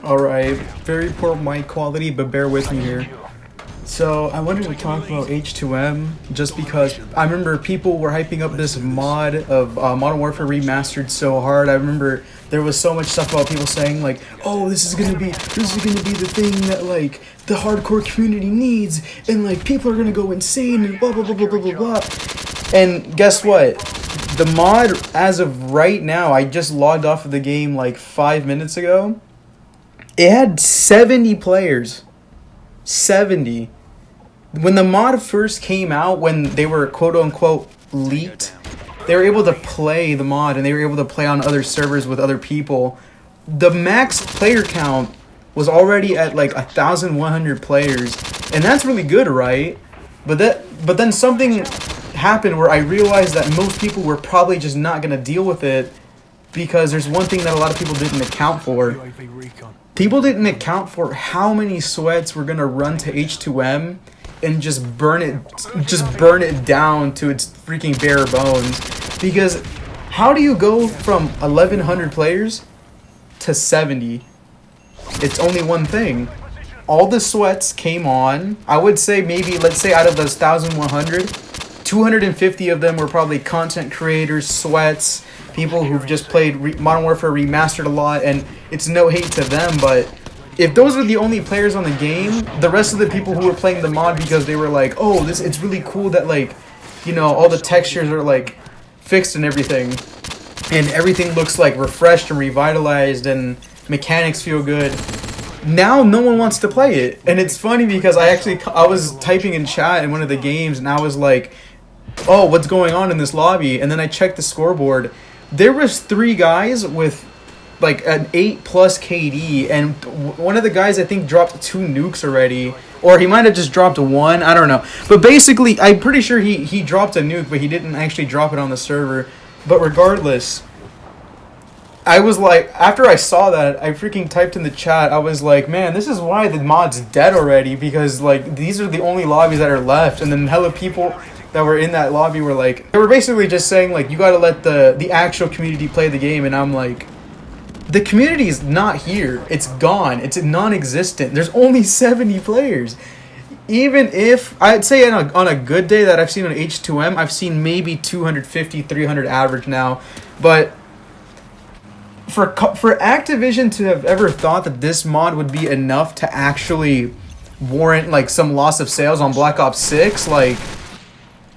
Alright, very poor mic quality, but bear with me here. So, I wanted to talk about H2M just because I remember people were hyping up this mod of Modern Warfare Remastered so hard. I remember there was so much stuff about people saying like, oh, this is gonna be the thing that like the hardcore community needs, and like people are gonna go insane and blah blah blah blah blah blah blah. And guess what? The mod, as of right now, I just logged off of the game like 5 minutes ago. It had 70 players. 70. When the mod first came out, when they were quote-unquote leaked, they were able to play the mod and they were able to play on other servers with other people. The max player count was already at like 1,100 players, and that's really good, right? But then something happened where I realized that most people were probably just not gonna deal with it, because there's one thing that a lot of people didn't account for. People didn't account for how many sweats were gonna run to H2M and just burn it down to its freaking bare bones. Because how do you go from 1,100 players to 70? It's only one thing. All the sweats came on. I would say maybe, let's say out of those 1,100, 250 of them were probably content creators, sweats, people who've just played Modern Warfare Remastered a lot, and it's no hate to them, but if those were the only players on the game, the rest of the people who were playing the mod because they were like, oh, it's really cool that, like, you know, all the textures are like fixed and everything looks like refreshed and revitalized and mechanics feel good. Now no one wants to play it. And it's funny because I was typing in chat in one of the games and I was like, oh, what's going on in this lobby? And then I checked the scoreboard. There was 3 guys with like an 8+ KD, and one of the guys I think dropped 2 nukes already, or he might have just dropped 1, I don't know. But basically, I'm pretty sure he dropped a nuke, but he didn't actually drop it on the server. But regardless, I was like, after I saw that, I freaking typed in the chat, I was like, man, this is why the mod's dead already, because like these are the only lobbies that are left. And then hella people that were in that lobby were like, they were basically just saying like, you gotta let the actual community play the game. And I'm like, the community is not here. It's gone. It's non-existent. There's only 70 players. Even if, I'd say on a good day that I've seen on H2M, I've seen maybe 250, 300 average now. But for Activision to have ever thought that this mod would be enough to actually warrant like some loss of sales on Black Ops 6, like,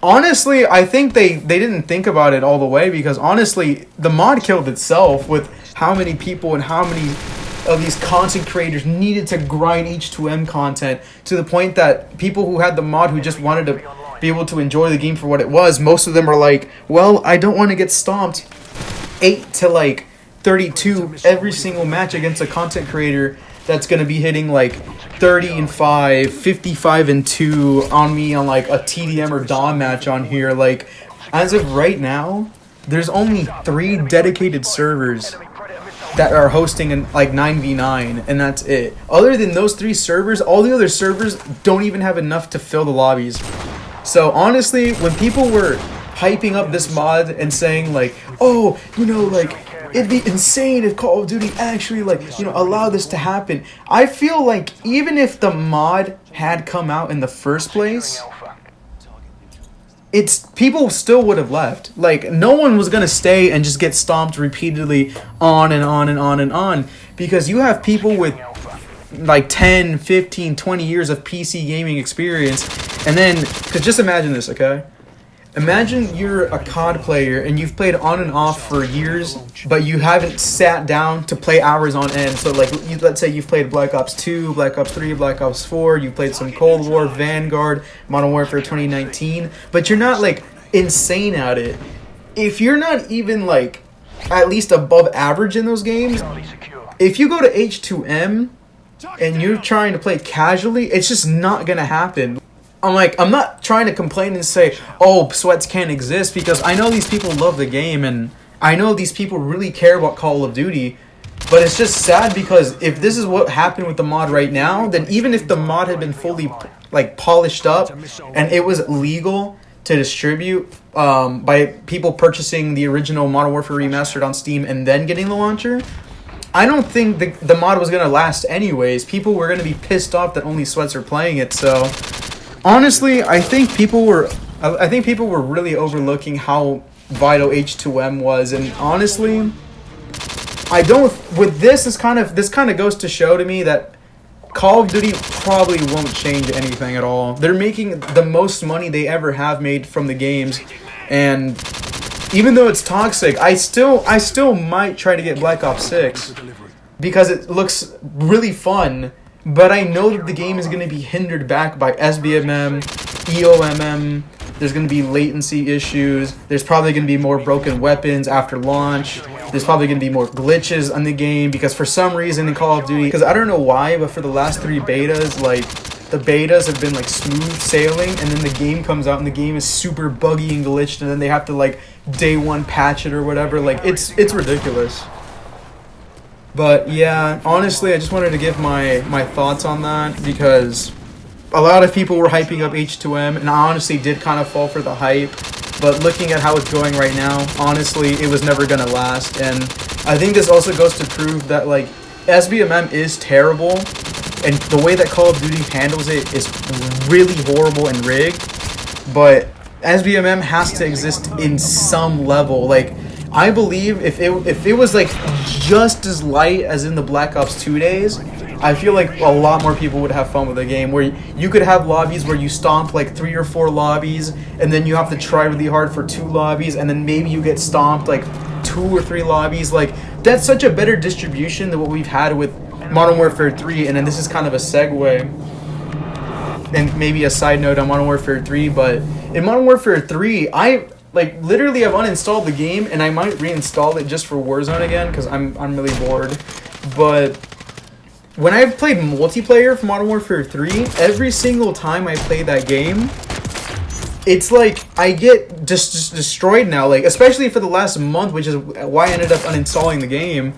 honestly, I think they didn't think about it all the way, because honestly, the mod killed itself with how many people and how many of these content creators needed to grind H2M content to the point that people who had the mod, who just wanted to be able to enjoy the game for what it was, most of them are like, well, I don't want to get stomped 8 to like 32 every single match against a content creator that's going to be hitting like 30-5, 55-2 on me on like a TDM or DOM match on here. Like, as of right now, there's only 3 dedicated servers that are hosting in like 9v9, and that's it. Other than those 3 servers, all the other servers don't even have enough to fill the lobbies. So honestly, when people were hyping up this mod and saying like, oh, you know, like, it'd be insane if Call of Duty actually, like, you know, allow this to happen, I feel like even if the mod had come out in the first place, people still would have left. Like, no one was gonna stay and just get stomped repeatedly on and on and on and on, because you have people with like 10, 15, 20 years of PC gaming experience, and then, because just imagine this, okay? Imagine you're a COD player and you've played on and off for years, but you haven't sat down to play hours on end. So like, let's say you've played Black Ops 2, Black Ops 3, Black Ops 4, you've played some Cold War, Vanguard, Modern Warfare 2019, but you're not like insane at it. If you're not even like at least above average in those games, if you go to H2M and you're trying to play casually, it's just not gonna happen. I'm not trying to complain and say, oh, sweats can't exist, because I know these people love the game and I know these people really care about Call of Duty, but it's just sad because if this is what happened with the mod right now, then even if the mod had been fully like polished up and it was legal to distribute by people purchasing the original Modern Warfare Remastered on Steam and then getting the launcher, I don't think the mod was gonna last anyways. People were gonna be pissed off that only sweats are playing it. So honestly, I think people were really overlooking how vital H2M was, and honestly, I don't. With this kind of goes to show to me that Call of Duty probably won't change anything at all. They're making the most money they ever have made from the games, and even though it's toxic, I still might try to get Black Ops 6 because it looks really fun, but I know that the game is going to be hindered back by SBMM, EOMM. There's going to be latency issues. There's probably going to be more broken weapons after launch. There's probably going to be more glitches on the game because for some reason in Call of Duty, because I don't know why, but for the last 3 betas, like, the betas have been like smooth sailing, and then the game comes out and the game is super buggy and glitched, and then they have to like day 1 patch it or whatever. Like, it's ridiculous. But yeah, honestly, I just wanted to give my thoughts on that because a lot of people were hyping up H2M, and I honestly did kind of fall for the hype. But looking at how it's going right now, honestly, it was never gonna last. And I think this also goes to prove that like SBMM is terrible, and the way that Call of Duty handles it is really horrible and rigged. But SBMM has to exist in some level. Like, I believe if it was like just as light as in the Black Ops 2 days, I feel like a lot more people would have fun with the game, where you could have lobbies where you stomp like 3 or 4 lobbies, and then you have to try really hard for 2 lobbies, and then maybe you get stomped like 2 or 3 lobbies. Like, that's such a better distribution than what we've had with Modern Warfare 3, and then this is kind of a segue, and maybe a side note on Modern Warfare 3, but in Modern Warfare 3, I like literally have uninstalled the game, and I might reinstall it just for Warzone again, because I'm really bored. But when I've played multiplayer for Modern Warfare 3, every single time I play that game, it's like I get just destroyed now. Like, especially for the last month, which is why I ended up uninstalling the game.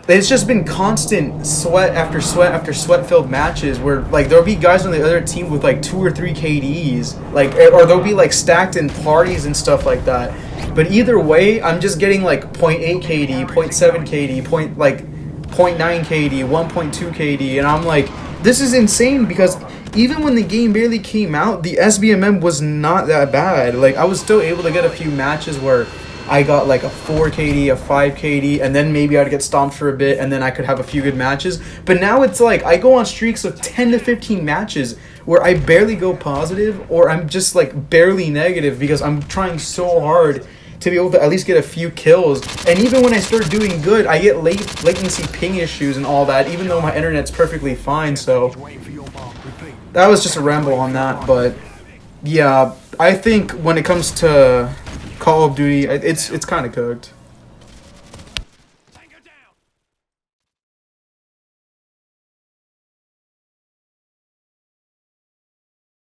It's just been constant sweat after sweat after sweat-filled matches where, like, there'll be guys on the other team with, like, 2 or 3 KDs. Like, or they'll be, like, stacked in parties and stuff like that. But either way, I'm just getting, like, 0.8 KD, 0.7 KD, 0.9 KD, 1.2 KD. And I'm like, this is insane because even when the game barely came out, the SBMM was not that bad. Like, I was still able to get a few matches where I got like a 4 KD, a 5 KD, and then maybe I'd get stomped for a bit, and then I could have a few good matches. But now it's like I go on streaks of 10 to 15 matches where I barely go positive, or I'm just like barely negative because I'm trying so hard to be able to at least get a few kills. And even when I start doing good, I get latency ping issues and all that, even though my internet's perfectly fine. So that was just a ramble on that. But yeah, I think when it comes to Call of Duty, it's kind of cooked.